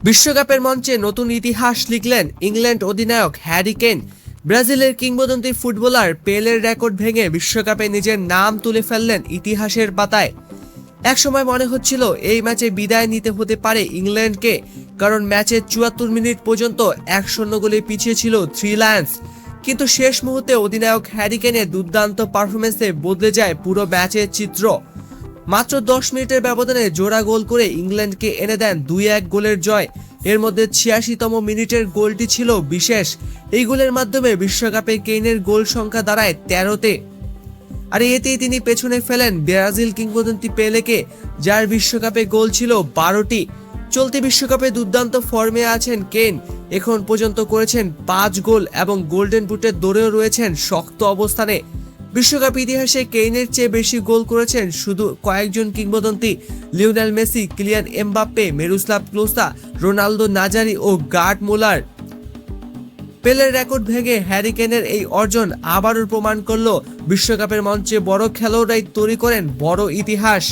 বিশ্বকাপের মঞ্চে নতুন ইতিহাস লিখলেন ইংল্যান্ড অধিনায়ক হ্যারি কেন। ব্রাজিলের কিংবদন্তি ফুটবলার পেলের রেকর্ড ভেঙে বিশ্বকাপে নিজের নাম তুলে ফেললেন ইতিহাসের পাতায়। একসময় মনে হচ্ছিল এই ম্যাচে বিদায় নিতে হতে পারে ইংল্যান্ডকে, কারণ ম্যাচের ৭৪ মিনিট পর্যন্ত ১-০ গোলে পিছিয়ে ছিল থ্রি লায়ন্স। কিন্তু শেষ মুহূর্তে অধিনায়ক হ্যারি কেনের দুর্দান্ত পারফরমেন্সে বদলে যায় পুরো ম্যাচের চিত্র। মাত্র ১০ মিনিটের ব্যবধানে জোড়া গোল করে ইংল্যান্ডকে এনে দেন ২-১ গোলের জয়। এর মধ্যে ৮৬তম মিনিটের গোলটি ছিল বিশেষ। এই গোলের মাধ্যমে বিশ্বকাপে কেইনের গোল সংখ্যা দাঁড়ায় ১৩তে। আর এতেই তিনি পেছনে ফেলেন ব্রাজিল কিংবদন্তি পেলেকে, যার বিশ্বকাপে গোল ছিল ১২টি। চলতি বিশ্বকাপে দুর্দান্ত ফর্মে আছেন কেন। এখন পর্যন্ত করেছেন ৫ গোল এবং গোল্ডেন বুটের দৌড়েও রয়েছেন শক্ত অবস্থানে। বিশ্বকাপ ইতিহাসে কেইনের চেয়ে বেশি গোল করেছেন শুধু কয়েকজন কিংবদন্তি: Lionel Messi, Kylian Mbappe, Miroslav Klose, Ronaldo Nazario ও গার্ড মুলার। পেলের রেকর্ড ভেঙে হ্যারি কেনের এই অর্জন আবারও প্রমাণ করল বিশ্বকাপের মঞ্চে বড় খেলোয়াড়রাই তৈরি করেন বড় ইতিহাস।